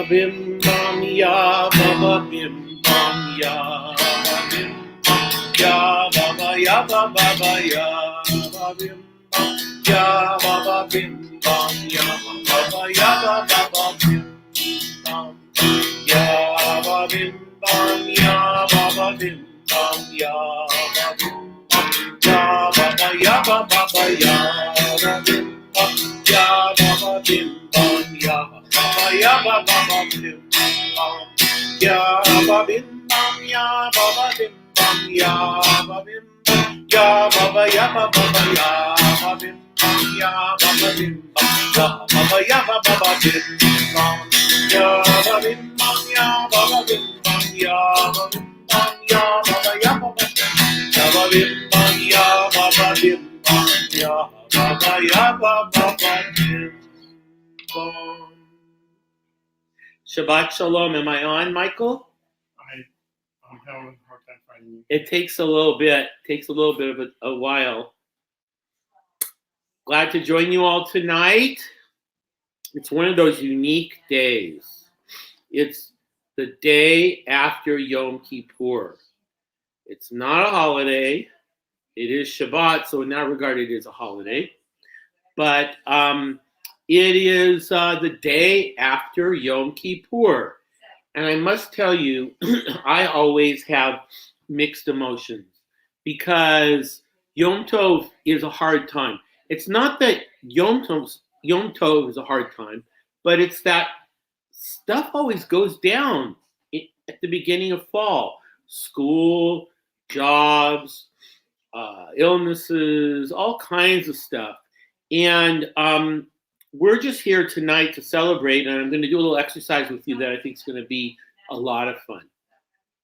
Bim bam ya baba bim bam ya bim ya baba ya baba ya bim ya baba bim bam ya baba ya baba bim bam ya baba bim bam ya baba bim bam ya baba ya baba ya bim ya baba bim bam ya ya baba bim bam ya baba bim bam ya baba bim bam ya baba bim ya baba ya baba ya bim bam ya baba bim bam ya baba ya baba bim bam ya baba bim bam ya baba bim bam ya baba bim bam ya baba ya baba bim bam ya baba bim bam ya baba ya baba bim bam. Shabbat Shalom. Am I on, Michael? I'm having a hard time finding you. It takes a little bit of a while. Glad to join you all tonight. It's one of those unique days. It's the day after Yom Kippur. It's not a holiday. It is Shabbat, so in that regard, it is a holiday. But it is the day after Yom Kippur. And I must tell you, I always have mixed emotions because Yom Tov is a hard time. It's not that Yom Tov is a hard time, but it's that stuff always goes down at the beginning of fall. School, jobs, illnesses, all kinds of stuff. And we're just here tonight to celebrate, and I'm going to do a little exercise with you that I think is going to be a lot of fun.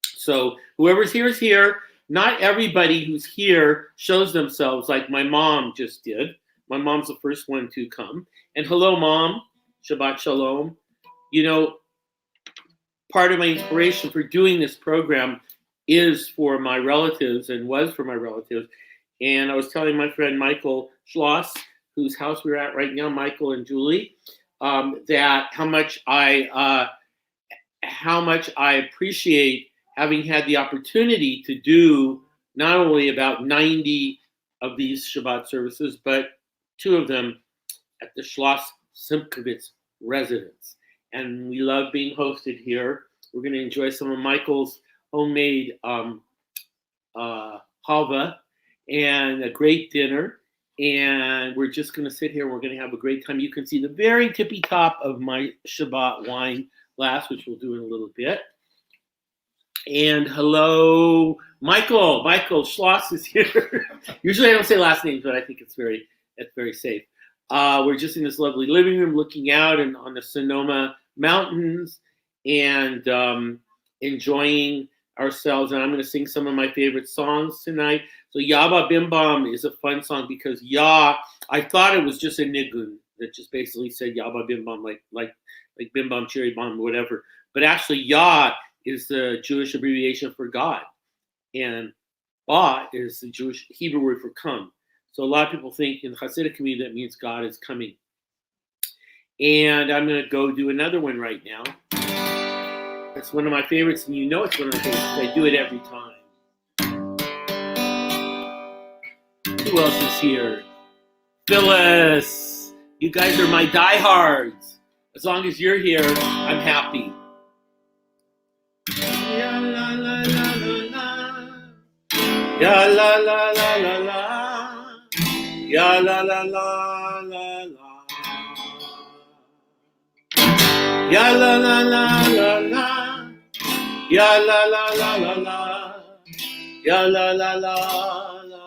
So whoever's here is here. Not everybody who's here shows themselves like my mom just did. My mom's the first one to come. And hello, Mom. Shabbat Shalom. You know, part of my inspiration for doing this program is for my relatives and was for my relatives. And I was telling my friend Michael Schloss, whose house we're at right now, Michael and Julie, that how much I appreciate having had the opportunity to do not only about 90 of these Shabbat services, but 2 of them at the Schloss Simkovitz residence. And we love being hosted here. We're going to enjoy some of Michael's homemade halva and a great dinner. And we're just going to sit here. We're going to have a great time. You can see the very tippy top of my Shabbat wine glass, which we'll do in a little bit. And hello, Michael. Michael Schloss is here. Usually I don't say last names, but I think it's very safe. We're just in this lovely living room looking out and on the Sonoma Mountains and enjoying ourselves. And I'm going to sing some of my favorite songs tonight. So Yaba Bim Bam is a fun song because I thought it was just a nigun that just basically said Yaba Bim Bam, like Bim Bam, Cherry Bomb, whatever. But actually Yah is the Jewish abbreviation for God. And Ba is the Jewish Hebrew word for come. So a lot of people think in the Hasidic community that means God is coming. And I'm going to go do another one right now. It's one of my favorites, and you know it's one of my favorites. I do it every time. Who else is here? Phyllis. You guys are my diehards. As long as you're here, I'm happy. Ya la la la la la. Ya la la la la la. Ya la la la la la. Ya la la la la la. Ya la la la la la. Ya la la la la la.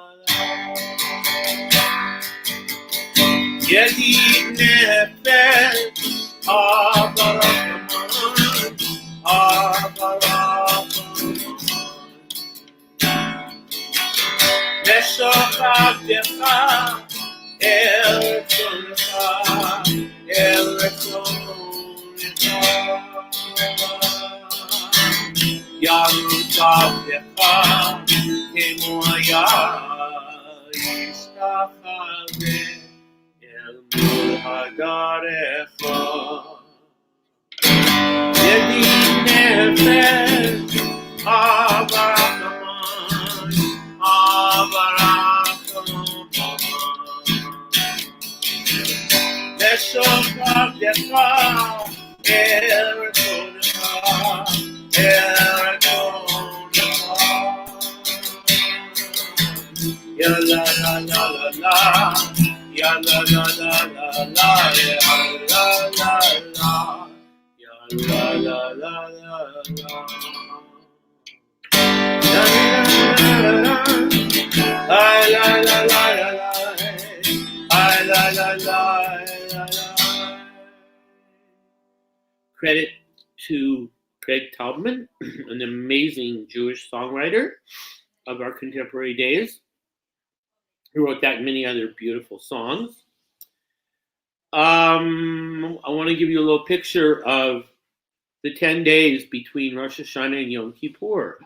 Yedi nefesh Abarachaman Meshochatecha El Retzoncha Yaruchatecha Kemo Hayah להשתחווה אל מול הדרכה. ידי נפש אברחמן, אברחמן, לשוכב לך אל רצונך, אל רצונך. יא לה לה לה לה לה, יא לה לה לה לה לה, יא לה לה לה, יא לה לה לה לה לה. Credit to Craig Taubman, an amazing Jewish songwriter of our contemporary days, who wrote that and many other beautiful songs. I want to give you a little picture of the 10 days between Rosh Hashanah and Yom Kippur.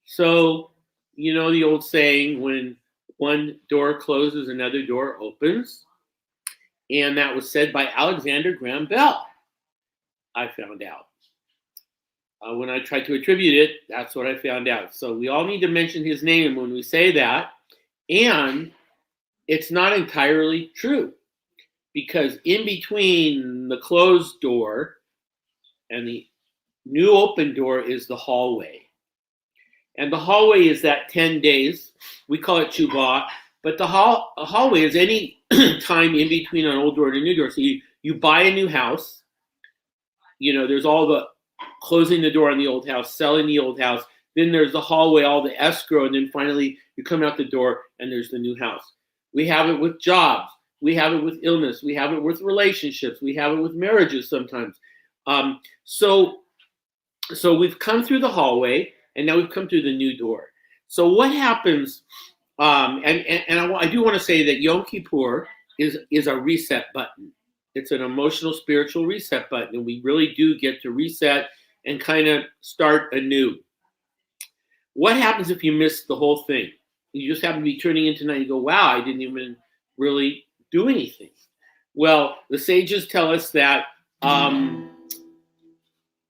So, you know the old saying, when one door closes, another door opens. And that was said by Alexander Graham Bell, I found out. When I tried to attribute it, that's what I found out. So we all need to mention his name when we say that. And it's not entirely true, because in between the closed door and the new open door is the hallway. And the hallway is that 10 days. We call it Tshuva, but the hallway is any time in between an old door and a new door. So you buy a new house. You know, there's all the closing the door on the old house, selling the old house. Then there's the hallway, all the escrow, and then finally you come out the door and there's the new house. We have it with jobs. We have it with illness. We have it with relationships. We have it with marriages sometimes. So we've come through the hallway, and now we've come through the new door. So what happens? I do want to say that Yom Kippur is a reset button. It's an emotional, spiritual reset button, and we really do get to reset and kind of start anew. What happens if you miss the whole thing? You just happen to be turning in tonight and you go, wow, I didn't even really do anything. Well, the sages tell us that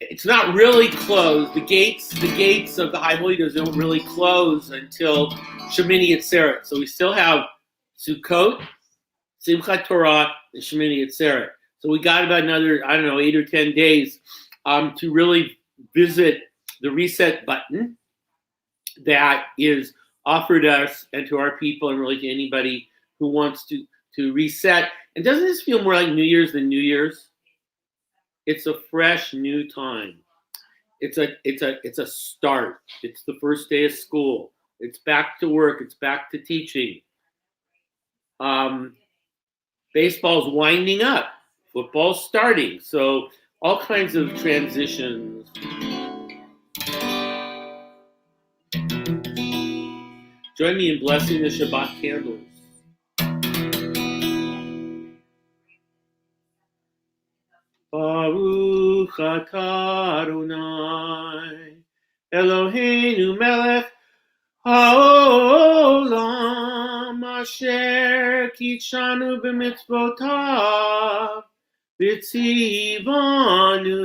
it's not really closed. The gates of the High Holy Days don't really close until Shemini Atzeret. So we still have Sukkot, Simchat Torah, and Shemini Atzeret. So we got about another, 8 or 10 days to really visit the reset button that is offered us and to our people, and really to anybody who wants to reset. And doesn't this feel more like New Year's than New Year's? It's a fresh new time. It's a start. It's the first day of school. It's back to work. It's back to teaching. Baseball's winding up. Football's starting. So all kinds of transitions. Join me in blessing the Shabbat candles. Baruch atah Adonai Eloheinu melech haolam asher kitshanu b'mitzvotav v'tzivanu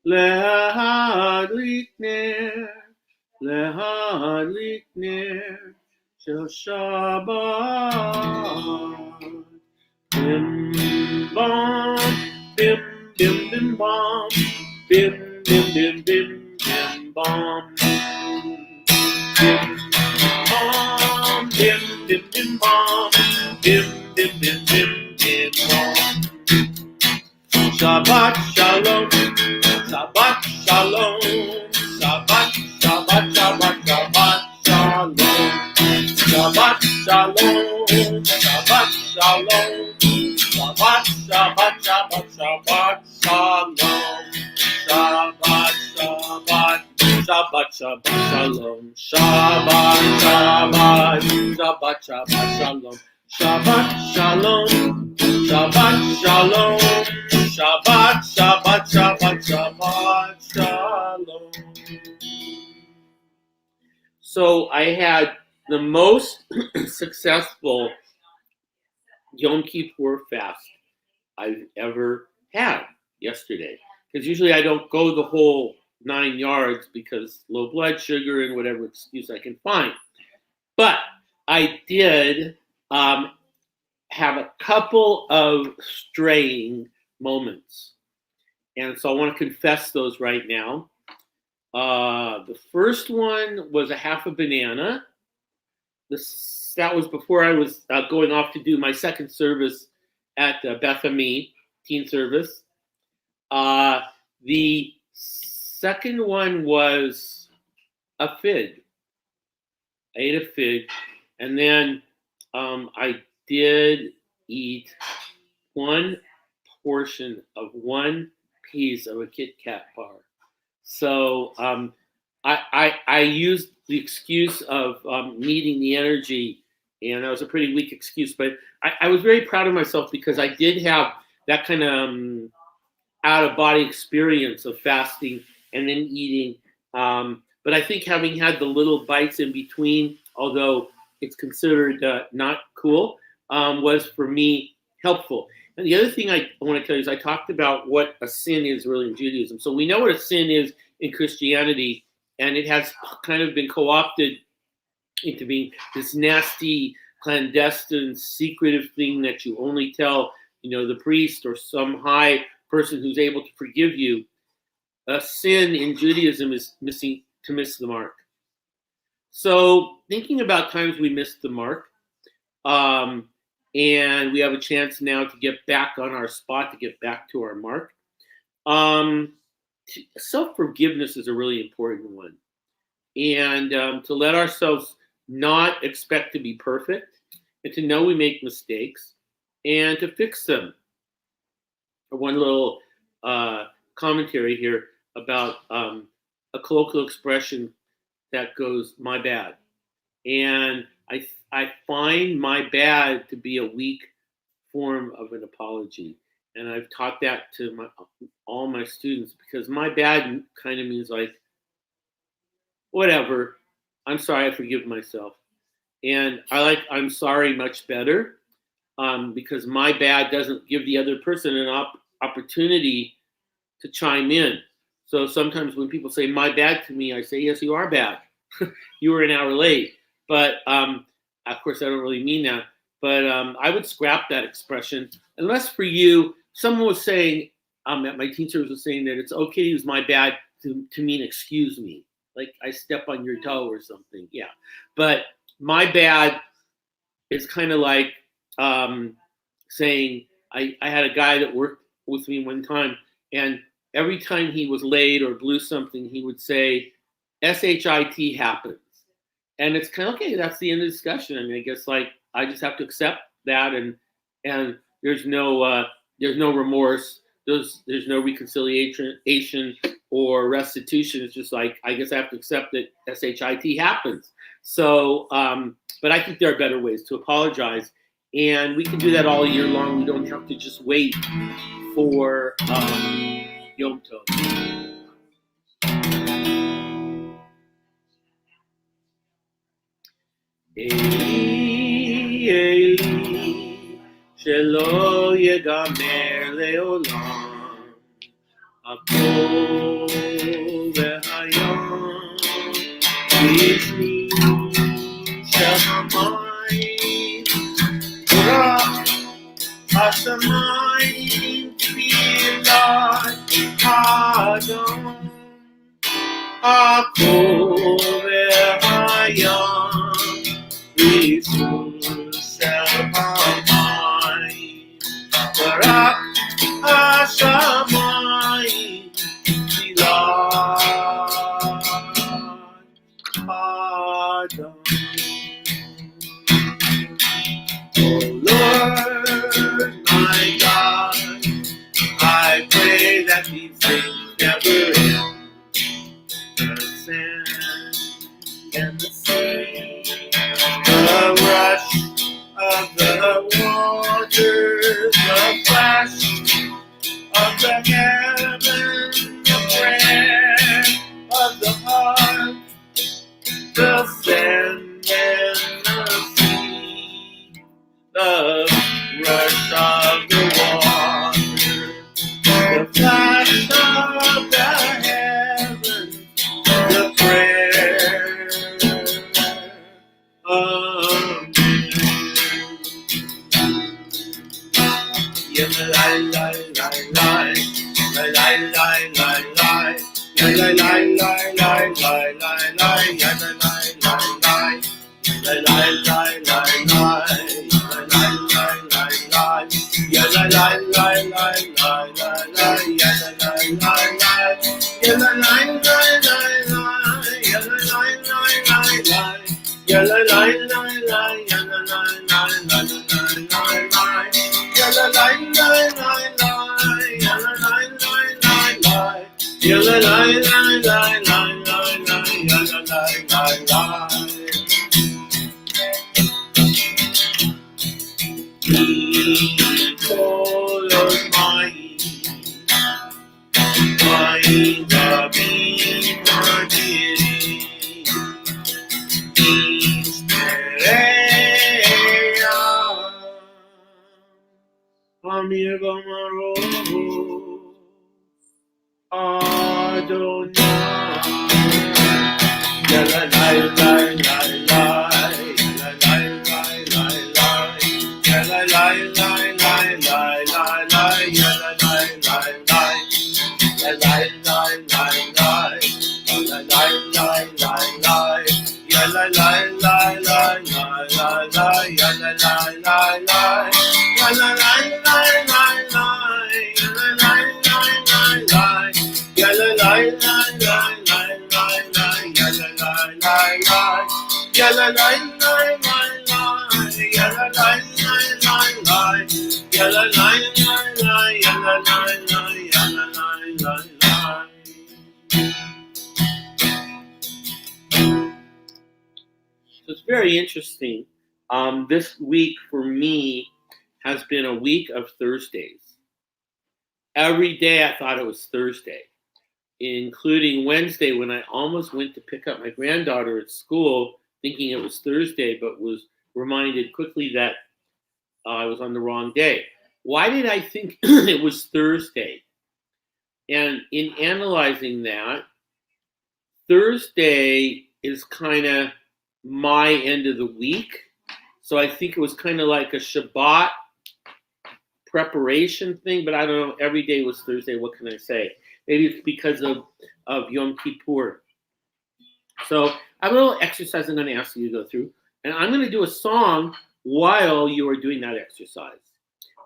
lehadlik ner shel Shabbat. Bim bam, bim bim bim bam, bim bim bim bim bim bam, bim bam, bim bim bim bam, bim bim bim bim bim bam. Shabbat shalom, Shabbat shalom, Shabbat Shabbat Shabbat Shabbat shalom, Shabbat shalom, Shabbat shalom, Shabbat Shabbat Shabbat Shabbat shalom, Shabbat Shabbat Shabbat Shabbat shalom, Shabbat Shabbat Shabbat Shabbat shalom, Shabbat shalom, Shabbat shalom, Shabbat Shabbat Shabbat Shabbat shalom. So I had the most successful Yom Kippur fast I've ever had yesterday. Because usually I don't go the whole 9 yards because low blood sugar and whatever excuse I can find. But I did have a couple of straying moments. And so I want to confess those right now. The first one was a half a banana. That was before I was going off to do my second service at Beth Ami, teen service. The second one was a fig. I ate a fig. And then I did eat one portion of one piece of a Kit Kat bar. So I used the excuse of needing the energy, and that was a pretty weak excuse, but I was very proud of myself because I did have that kind of out-of-body experience of fasting and then eating. But I think having had the little bites in between, although it's considered not cool, was for me helpful. And the other thing I want to tell you is I talked about what a sin is really in Judaism. So we know what a sin is in Christianity, and it has kind of been co-opted into being this nasty, clandestine, secretive thing that you only tell, the priest or some high person who's able to forgive you. A sin in Judaism is miss the mark. So thinking about times we missed the mark, and we have a chance now to get back on our spot, to get back to our mark. Self-forgiveness is a really important one. And to let ourselves not expect to be perfect, and to know we make mistakes, and to fix them. One little commentary here about a colloquial expression that goes, my bad. And I find my bad to be a weak form of an apology. And I've taught that to all my students, because my bad kind of means like, whatever, I'm sorry, I forgive myself. And I like I'm sorry much better, because my bad doesn't give the other person an opportunity to chime in. So sometimes when people say my bad to me, I say, yes, you are bad. You were an hour late. But of course, I don't really mean that. But I would scrap that expression. Unless for you, someone was saying, at my teen service was saying that it's okay to use my bad to mean excuse me. Like I step on your toe or something. Yeah. But my bad is kind of like saying, I had a guy that worked with me one time, and every time he was late or blew something, he would say, SHIT happens. And it's kind of, okay, that's the end of the discussion. I mean, I guess like I just have to accept that, and there's no remorse, there's no reconciliation or restitution. It's just like, I guess I have to accept that SHIT happens. So, but I think there are better ways to apologize, and we can do that all year long. We don't have to just wait for Yom Tov. Eli, Eli, שלא יגמר לעולם, הכל והים, וישני של המים, רק השמיים תפילת האדון, הכל והים, וישוש של המים, ורק השמיים תפילת האדון. Oh Lord, my God, I pray that these things never end. The sand and the sea, the rush the rush of the water, the flash of the heavens, the prayer of you. La la la la la, la la la la la, la la la la la la la, la la la la la. La la la la la, la la la la la, ya la la la la la la la, ya la la la la, ya la la la la la, ya la la la la la, ya la la la la, ya la la la la la la, ya la la la la la, ya la la la la la, ya la la la la la la, ya la la la la. People of mine, mine the Amir Gamaro Adonai. La la la la la la, la la la la la, la la la la la la la, la la la la la, la la la la la, la la la la la, ya la la la la la la la, ya la la la la, ya la la la la la, ya la la la la la, ya la la la la, ya la la la la la, ya la la la la la, ya la la la la, ya la la la, ya la la la la. So it's very interesting. This week for me has been a week of Thursdays. Every day I thought it was Thursday, including Wednesday when I almost went to pick up my granddaughter at school thinking it was Thursday, but was reminded quickly that I was on the wrong day. Why did I think it was Thursday? And in analyzing that, Thursday is kind of my end of the week. So I think it was kind of like a Shabbat preparation thing, but I don't know. Every day was Thursday. What can I say? Maybe it's because of Yom Kippur. So I have a little exercise I'm going to ask you to go through. And I'm going to do a song while you are doing that exercise.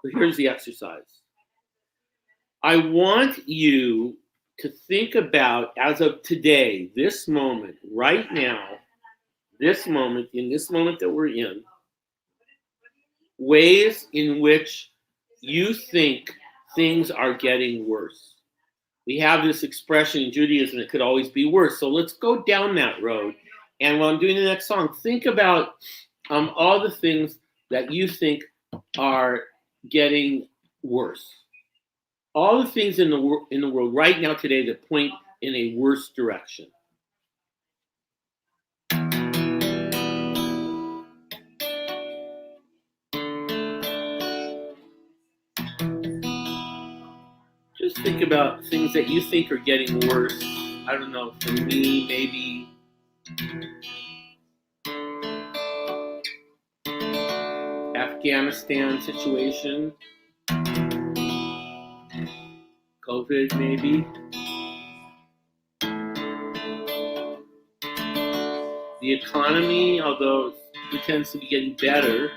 So here's the exercise. I want you to think about, as of today, this moment, right now, this moment, in this moment that we're in, ways in which you think things are getting worse. We have this expression in Judaism, it could always be worse. So let's go down that road. And while I'm doing the next song, think about all the things that you think are getting worse. All the things in the world right now today that point in a worse direction. Just think about things that you think are getting worse. I don't know, for me, maybe Afghanistan situation, COVID maybe, the economy, although it pretends to be getting better,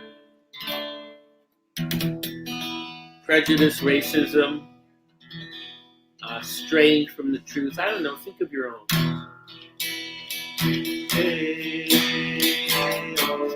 prejudice, racism, straying from the truth. I don't know. Think of your own. Hey, oh,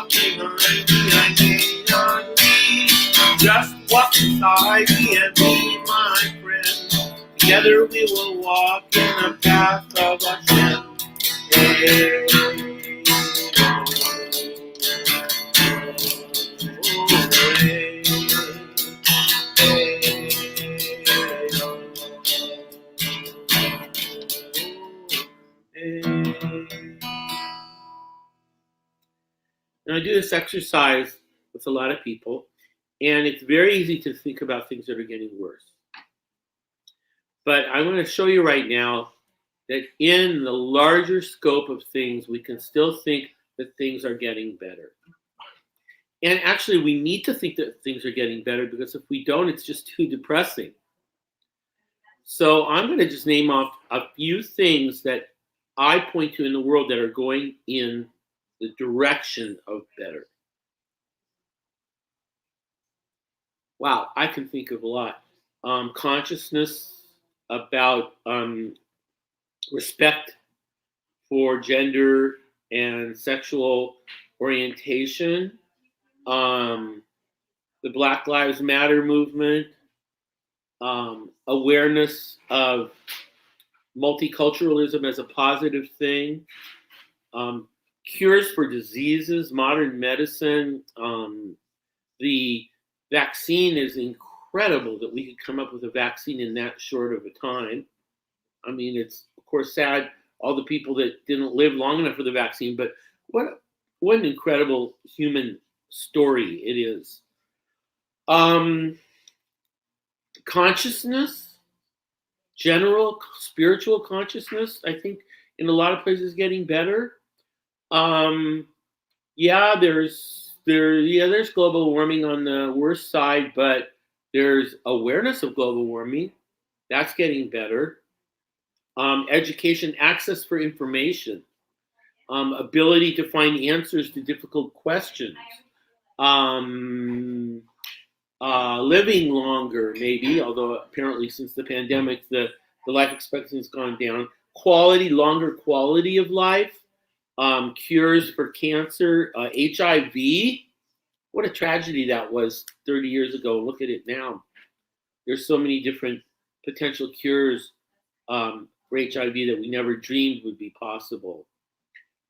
walk behind me, I may not lead. Just walk beside me and be my friend. Together we will walk in the path of Hashem. Hey. And I do this exercise with a lot of people, and it's very easy to think about things that are getting worse. But I'm going to show you right now that in the larger scope of things, we can still think that things are getting better. And actually, we need to think that things are getting better, because if we don't, it's just too depressing. So I'm going to just name off a few things that I point to in the world that are going in the direction of better. Wow, I can think of a lot. Consciousness about respect for gender and sexual orientation, the Black Lives Matter movement, awareness of multiculturalism as a positive thing, cures for diseases, modern medicine. The vaccine is incredible that we could come up with a vaccine in that short of a time. I mean, it's of course sad, all the people that didn't live long enough for the vaccine, but what an incredible human story it is. Consciousness, general spiritual consciousness, I think in a lot of places getting better. There's global warming on the worst side, but there's awareness of global warming. That's getting better. Education, access for information, ability to find answers to difficult questions, living longer, maybe, although apparently since the pandemic, the life expectancy has gone down. Longer quality of life, cures for cancer, HIV. What a tragedy that was 30 years ago. Look at it now. There's so many different potential cures for HIV that we never dreamed would be possible.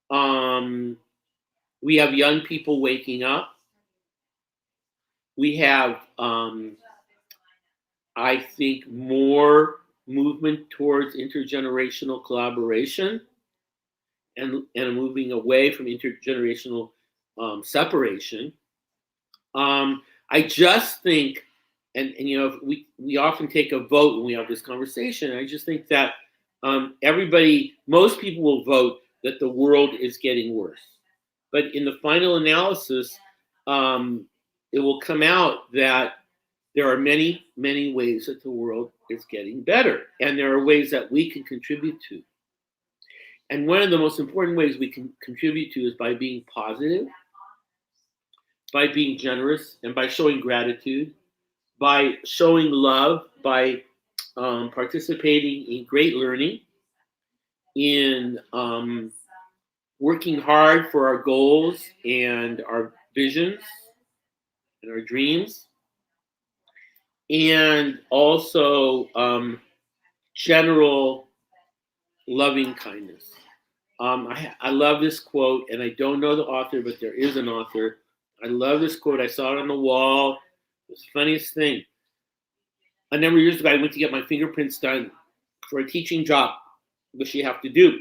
We have young people waking up. We have, I think, more movement towards intergenerational collaboration and moving away from intergenerational separation. I just think, and you know, we often take a vote when we have this conversation. I just think that most people will vote that the world is getting worse. But in the final analysis, it will come out that there are many, many ways that the world is getting better. And there are ways that we can contribute to. And one of the most important ways we can contribute to is by being positive, by being generous, and by showing gratitude, by showing love, by participating in great learning, in working hard for our goals and our visions and our dreams, and also general loving kindness. I love this quote, and I don't know the author, but there is an author. I love this quote. I saw it on the wall. It was the funniest thing. A number of years ago, I went to get my fingerprints done for a teaching job, which you have to do.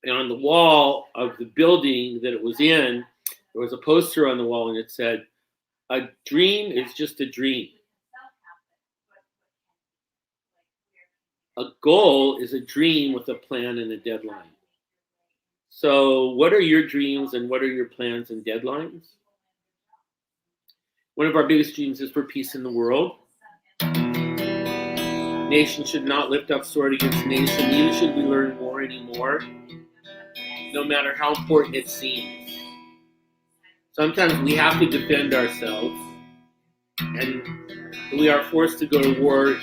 And on the wall of the building that it was in, there was a poster on the wall, and it said, "A dream is just a dream. A goal is a dream with a plan and a deadline." So what are your dreams and what are your plans and deadlines? One of our biggest dreams is for peace in the world. Nation should not lift up sword against nation, neither should we learn war anymore, no matter how important it seems. Sometimes we have to defend ourselves, and we are forced to go to war,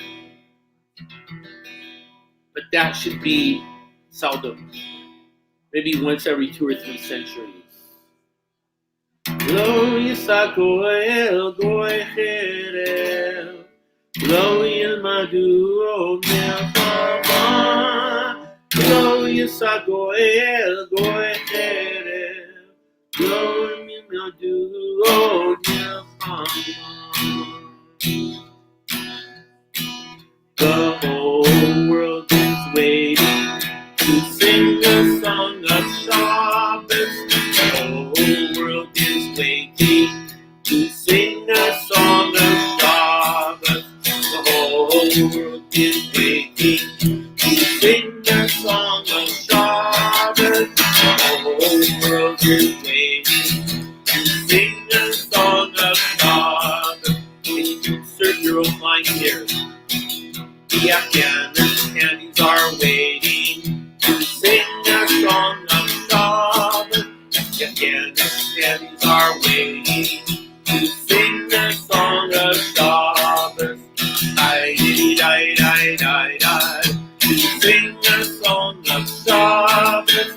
but that should be seldom, maybe once every 2 or 3 centuries. לא יישא גואל גוי חרב, לא ילמדו עוד מלחמה. לא יישא גואל גוי חרב, לא ילמדו עוד מלחמה. The whole world is waiting to sing a song of Shabbos. The whole world is waiting to sing a song of Shabbos. The whole world is waiting to sing a song of Shabbos. The whole world is waiting to sing a song of Shabbos. And you can insert your own line here. The Afghanis are waiting to sing a song of Shabbos. The Afghanis are waiting to sing a song of Shabbos. Die, to sing a song of Shabbos.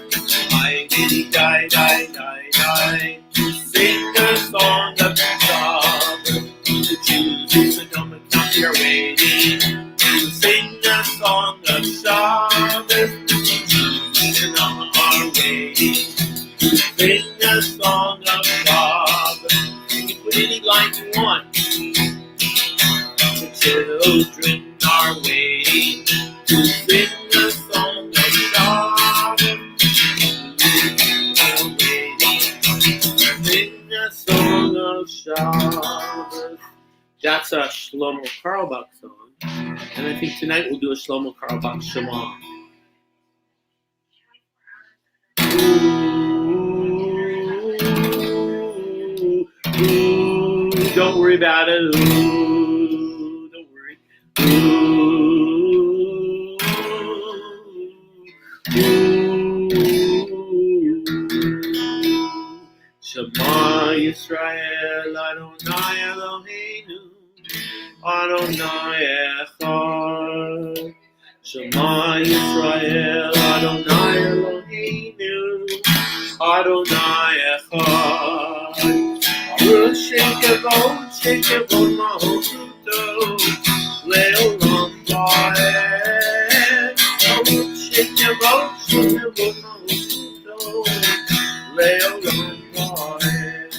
Die, to sing a song of Shabbos. The Jews in the Dome of County are waiting to sing a song of Shabbos. The Jews in the Dome are waiting to sing a song of Shabbos. You can put any line you want. The children are waiting to sing a song of Shabbos. Are waiting to sing a song of Shabbos. That's a Shlomo Carlebach song. And I think tonight we'll do a Shlomo Carlebach Shema. Ooh, don't worry about it. Ooh, don't worry. Shema Yisrael Adonai Eloheinu Adonai Echad. Shema Yisrael Adonai Eloheinu Adonai Echad. Shekevot Mahosuto Leolam Vaed. Shekevot Mahosuto Leolam Vaed.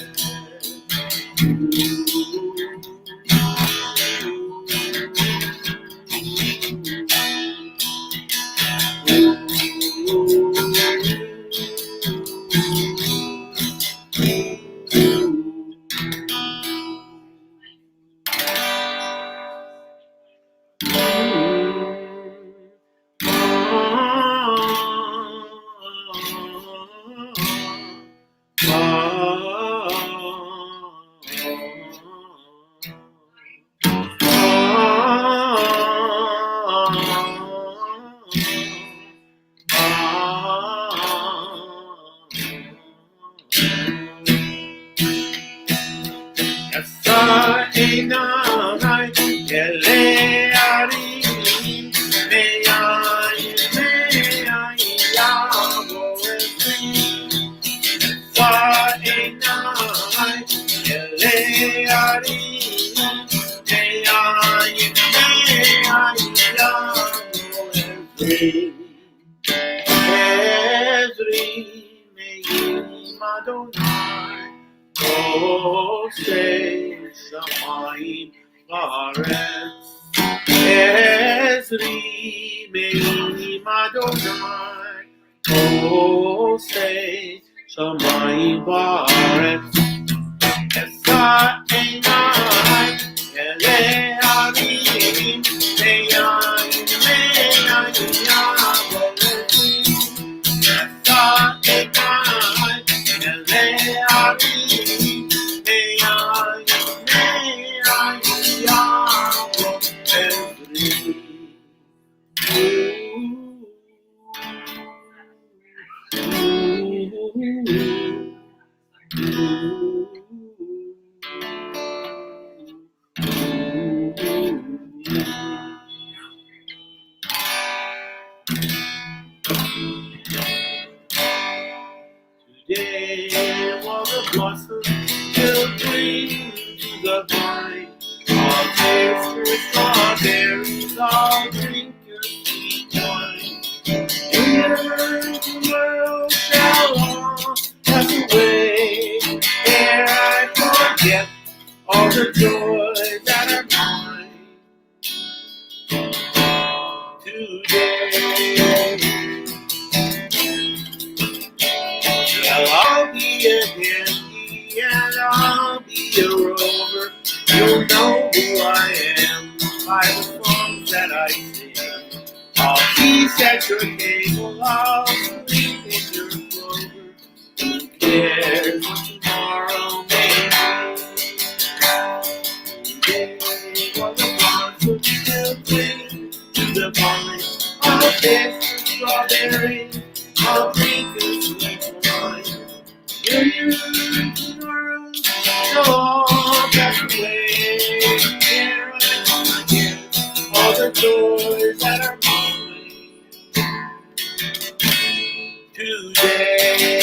I'll drink your sweet wine. And tomorrow shall all pass away, ere I forget all the joys that are mine today. Well, I'll be a dandy and I'll be a rover. You'll know who I am by the songs that I sing. I'll feast at your table, I'll sleep in your clover. Who cares what tomorrow may bring? Today was a blossom still cling to the vine. I'll taste the strawberry, I'll drink the sweet wine. Tomorrow shall all pass away, ere I forget all the joys that are mine today.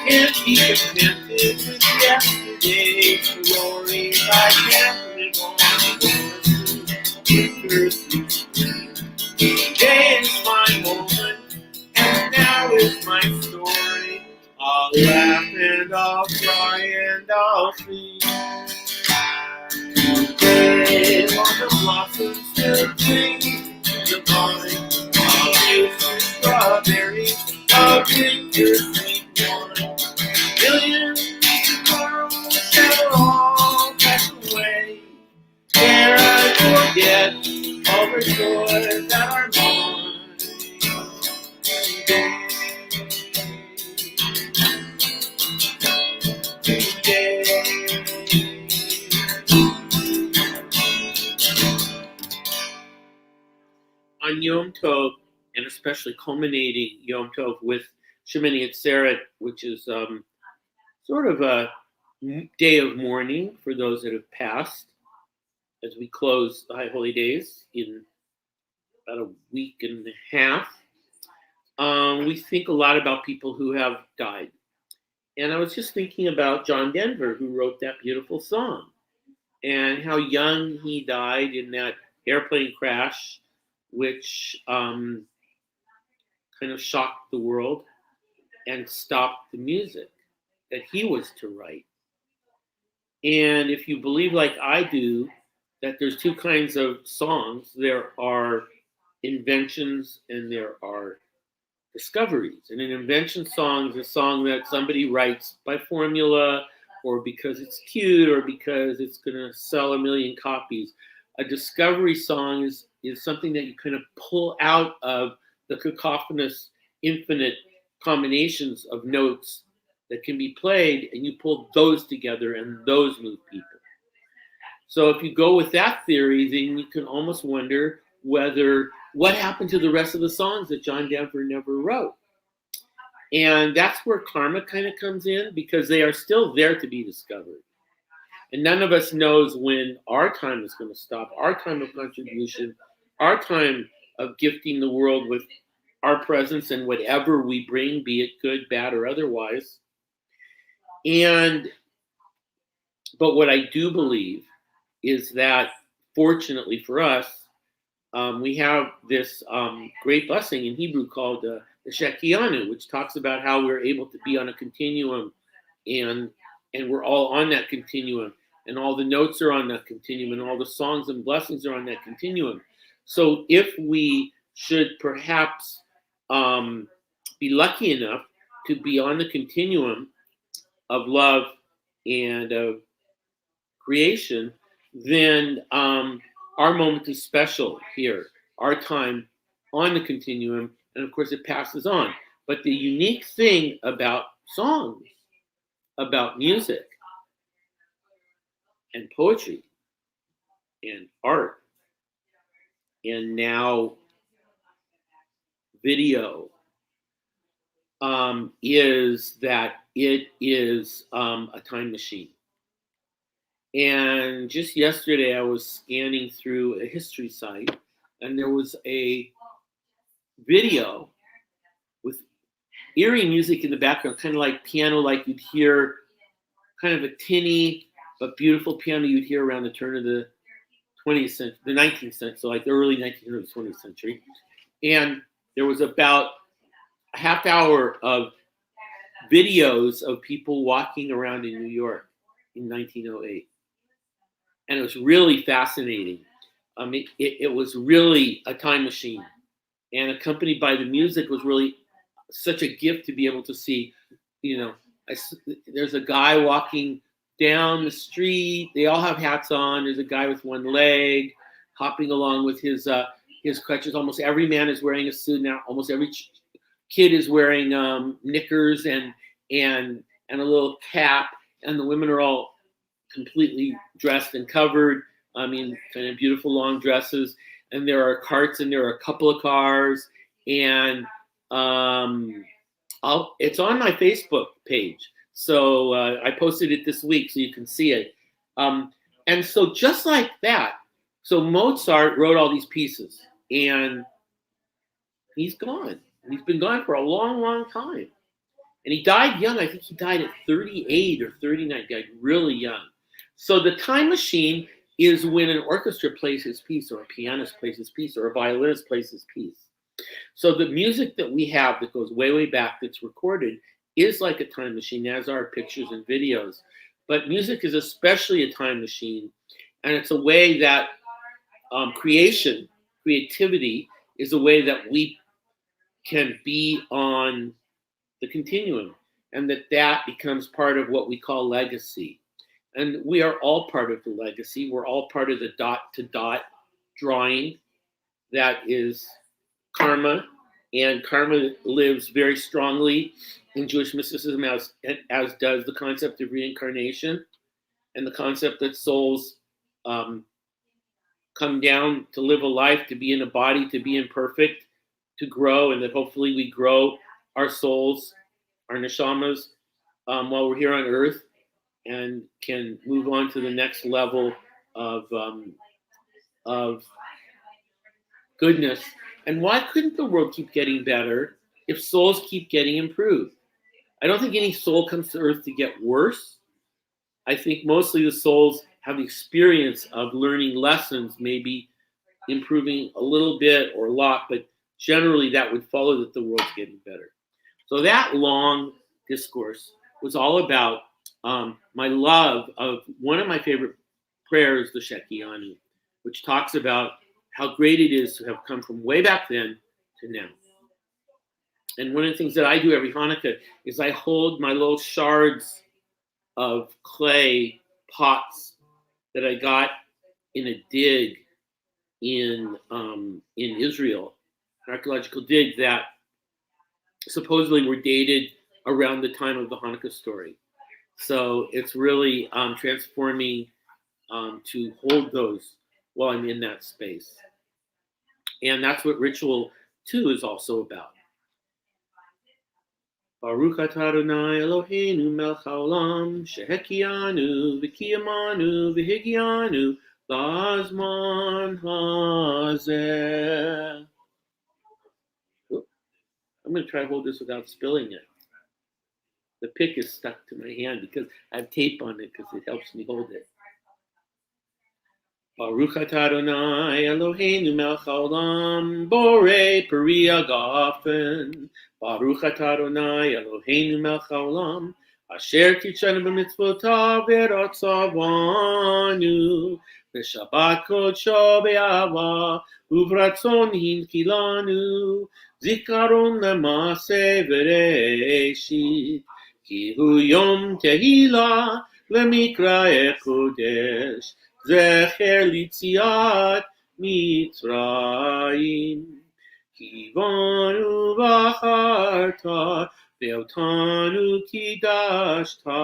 Can't be contented with yesterday's glory. I can't live on with earthly spring. Today is my moment, and now is my story. I'll laugh and I'll cry and I'll sing. Today, while the blossoms still cling to the vine, I'll taste your strawberry, I'll drink your sweet wine. Millions tomorrow shall all pass away, ere I forget all the joys that are mine today. On Yom Tov, and especially culminating Yom Tov with Shemini Atzeret, which is sort of a day of mourning for those that have passed, as we close the High Holy Days in about a week and a half. We think a lot about people who have died. And I was just thinking about John Denver, who wrote that beautiful song, and how young he died in that airplane crash, which kind of shocked the world and stopped the music that he was to write. And if you believe, like I do, that there's two kinds of songs, there are inventions and there are discoveries. And an invention song is a song that somebody writes by formula, or because it's cute, or because it's going to sell 1 million copies. A discovery song is something that you kind of pull out of the cacophonous, infinite combinations of notes that can be played, and you pull those together, and those move people. So if you go with that theory, then you can almost wonder what happened to the rest of the songs that John Denver never wrote. And that's where karma kind of comes in, because they are still there to be discovered. And none of us knows when our time is going to stop, our time of contribution, our time of gifting the world with our presence and whatever we bring, be it good, bad, or otherwise. But what I do believe is that, fortunately for us, we have this great blessing in Hebrew called the Shekianu, which talks about how we're able to be on a continuum, and we're all on that continuum, and all the notes are on that continuum, and all the songs and blessings are on that continuum. So if we should perhaps be lucky enough to be on the continuum of love and of creation, then our moment is special here, our time on the continuum, and of course it passes on. But the unique thing about songs, about music and poetry and art, and now video, is that it is a time machine. And just yesterday, I was scanning through a history site, and there was a video with eerie music in the background, kind of like piano, like you'd hear kind of a tinny but beautiful piano you'd hear around the turn of the 20th century, the 19th century, so like the early 19th or 20th century. And there was about a half hour of videos of people walking around in New York in 1908. And it was really fascinating. It was really a time machine. And accompanied by the music was really such a gift to be able to see, there's a guy walking down the street. They all have hats on. There's a guy with one leg hopping along with his crutches. Almost every man is wearing a suit now. Almost every kid is wearing knickers and a little cap. And the women are all completely dressed and covered. I mean, kind of beautiful long dresses. And there are carts, and there are a couple of cars, and it's on my Facebook page. So I posted it this week, so you can see it. And so just like that, so Mozart wrote all these pieces, and he's gone. He's been gone for a long, long time. And he died young. I think he died at 38 or 39. He died really young. So the time machine is when an orchestra plays his piece, or a pianist plays his piece, or a violinist plays his piece. So the music that we have that goes way, way back that's recorded is like a time machine, as are pictures and videos. But music is especially a time machine. And it's a way that creativity is a way that we can be on the continuum, and that becomes part of what we call legacy. And we are all part of the legacy. We're all part of the dot-to-dot drawing that is karma. And karma lives very strongly in Jewish mysticism, as does the concept of reincarnation, and the concept that souls come down to live a life, to be in a body, to be imperfect, to grow, and that hopefully we grow our souls, our neshamas, while we're here on earth, and can move on to the next level of goodness. And why couldn't the world keep getting better if souls keep getting improved? I don't think any soul comes to earth to get worse. I think mostly the souls have the experience of learning lessons, maybe improving a little bit or a lot, but generally that would follow that the world's getting better. So that long discourse was all about my love of one of my favorite prayers, the Shekianu, which talks about how great it is to have come from way back then to now. And one of the things that I do every Hanukkah is I hold my little shards of clay pots that I got in a dig in Israel, an archaeological dig that supposedly were dated around the time of the Hanukkah story. So it's really transforming to hold those while I'm in that space. And that's what ritual 2 is also about. Baruch atah Adonai Eloheinu melech haolam shehekianu v'kiyamanu v'higianu lazman hazeh. I'm going to try to hold this without spilling it. The pick is stuck to my hand because I have tape on it because it helps me hold it. Baruch atah Adonai Eloheinu melech haolam borei peri hagafen. Baruch atah Adonai Eloheinu melech haolam asher kitshanu b'mitzvotav v'ratzavanu v'shabbat kodsho be'ahava uvratzon hinkilanu zikaron lema'aseh v'reishit ki hu yom tehila lemikra'e kodesh zecher litziat mitzrayim kivanu v'acharta ve'otanu kidashta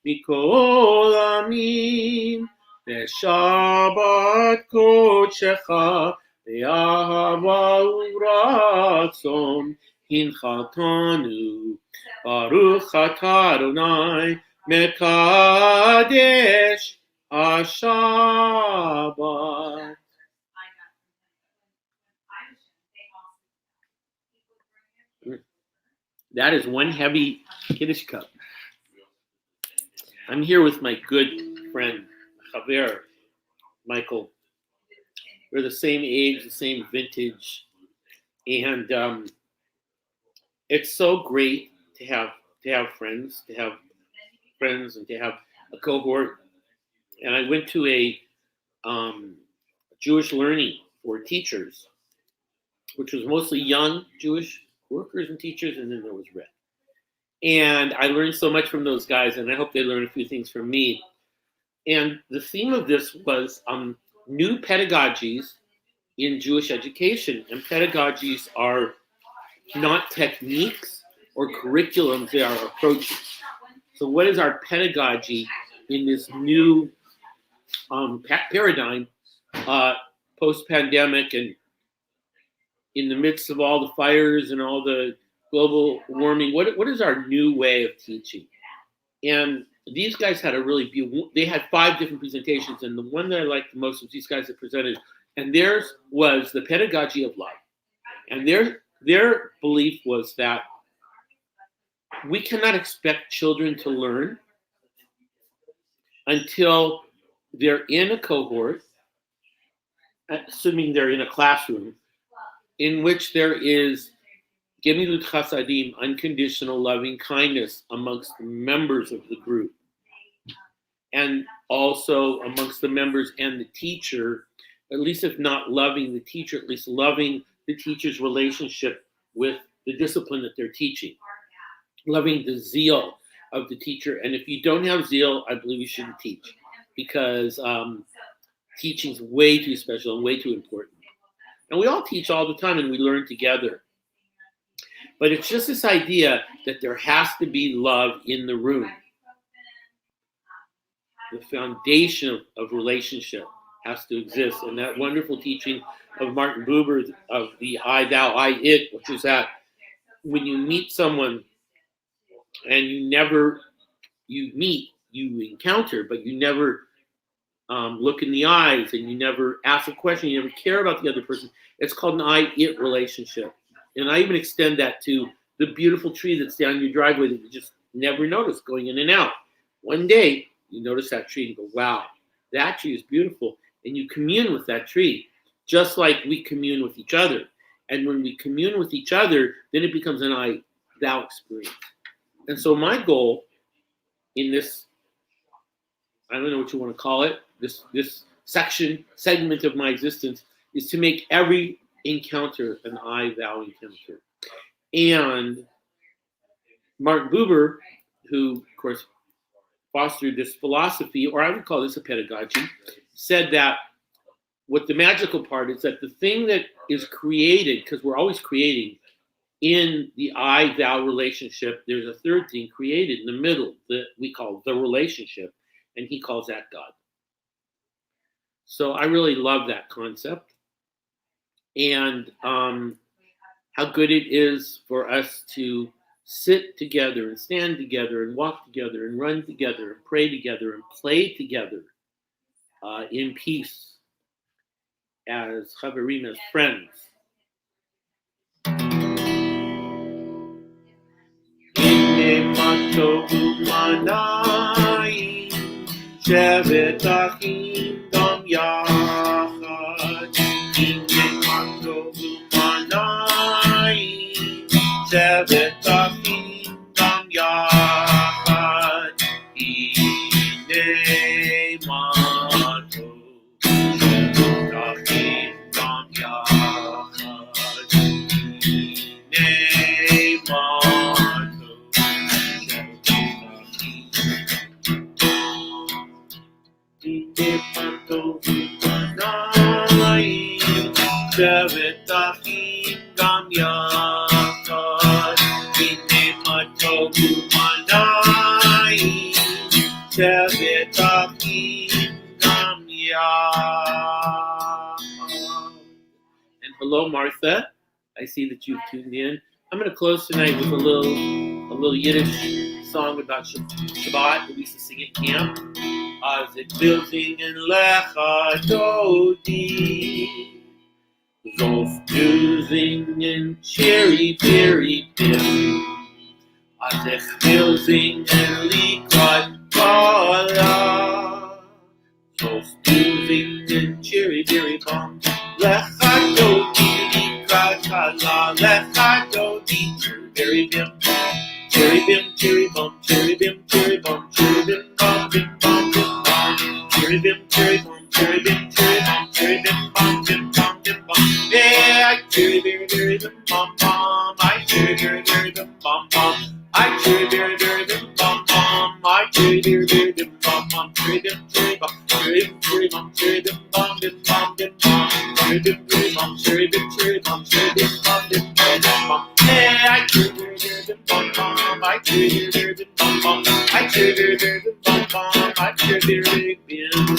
mikol amim ve'shabbat kodshecha ve'ahava uratzon hinchaltanu Baruch atah Adonai mekadesh Shabbat. That is one heavy Kiddush cup. I'm here with my good friend, Javier, Michael. We're the same age, the same vintage, and it's so great to have friends, and to have a cohort. And I went to a Jewish learning for teachers, which was mostly young Jewish workers and teachers, and then there was Red. And I learned so much from those guys, and I hope they learned a few things from me. And the theme of this was new pedagogies in Jewish education. And pedagogies are not techniques or curriculums, they are approaches. So what is our pedagogy in this new paradigm, post-pandemic, and in the midst of all the fires and all the global warming? What is our new way of teaching? And these guys had a really beautiful, they had 5 different presentations, and the one that I liked the most was these guys that presented, and theirs was the pedagogy of love. And their belief was that we cannot expect children to learn until they're in a cohort, assuming they're in a classroom, in which there is gemilut chasadim, unconditional loving kindness amongst the members of the group, and also amongst the members and the teacher, at least if not loving the teacher, at least loving the teacher's relationship with the discipline that they're teaching, loving the zeal of the teacher. And if you don't have zeal, I believe you shouldn't teach, because teaching is way too special and way too important. And we all teach all the time, and we learn together. But it's just this idea that there has to be love in the room. The foundation of relationship has to exist. And that wonderful teaching of Martin Buber of the I, thou, I, it, which is that when you meet someone and you encounter, but you never look in the eyes, and you never ask a question, you never care about the other person, it's called an I-it relationship. And I even extend that to the beautiful tree that's down your driveway that you just never notice going in and out. One day, you notice that tree and go, wow, that tree is beautiful. And you commune with that tree, just like we commune with each other. And when we commune with each other, then it becomes an I-thou experience. And so my goal in this, I don't know what you want to call it, this segment of my existence, is to make every encounter an I-thou encounter. And Martin Buber, who of course fostered this philosophy, or I would call this a pedagogy, said that what the magical part is that the thing that is created, because we're always creating in the I-thou relationship, there's a third thing created in the middle that we call the relationship, and he calls that God. So I really love that concept, and how good it is for us to sit together and stand together and walk together and run together and pray together and play together in peace as chaverim, as friends. Shevet achim dam yachad, hine matov u'manayim. Shevet achim dam yachad, hine matov. Shevet achim dam yachad, hine matov. Shevet achim gam yachad, hine matov u'manayim. Shevet achim gam yachad. And hello, Martha. I see that you've tuned in. I'm going to close tonight with a little Yiddish song about Shabbat that we used to sing at camp. As it building in Lecha Dodi, Zof using in Cherry Berry Pim, as it building in Likrat Bala. cherry bim bum, cherry bim bum, cherry bim bum, bim bum, bim bum. Hey, I cherry bim bum bum, I cherry bim bum bum, I cherry bim bum bum, I cherry bim.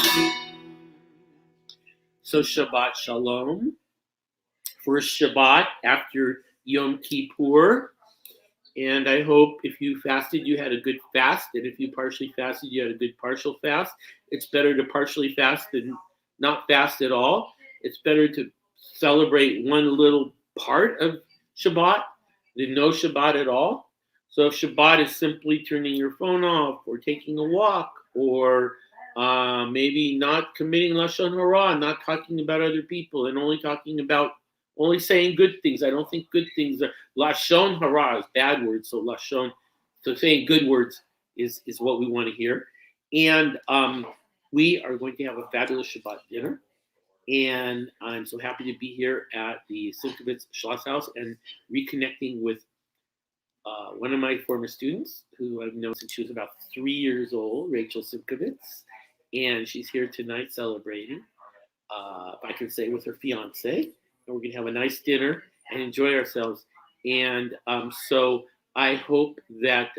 So Shabbat Shalom. First Shabbat after Yom Kippur. And I hope if you fasted, you had a good fast. And if you partially fasted, you had a good partial fast. It's better to partially fast than not fast at all. It's better to celebrate one little part of Shabbat than no Shabbat at all. So if Shabbat is simply turning your phone off or taking a walk or maybe not committing Lashon Hara, not talking about other people and only saying good things. I don't think good things are Lashon Hara is bad words, so saying good words is what we want to hear. And we are going to have a fabulous Shabbat dinner. And I'm so happy to be here at the Simkovitz Schloss House and reconnecting with one of my former students who I've known since she was about 3 years old, Rachel Simkovitz. And she's here tonight celebrating, if I can say, with her fiance. And we're going to have a nice dinner and enjoy ourselves. And so I hope that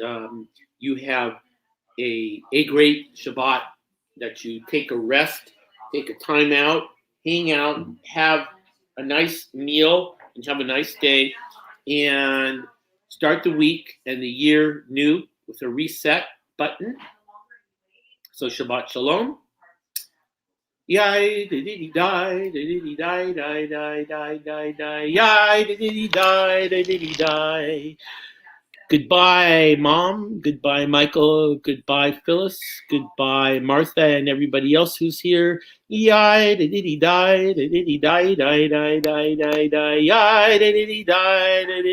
you have a great Shabbat, that you take a rest, take a time out, hang out, have a nice meal, and have a nice day, and start the week and the year new with a reset button. So Shabbat Shalom. Yai diddy die, diddy die, die, die, die, die, die, yai diddy die, diddy die. Goodbye, Mom. Goodbye, Michael. Goodbye, Phyllis. Goodbye, Martha, and everybody else who's here. Yai diddy die, diddy die, die, die, die, die, die, yai diddy die, diddy.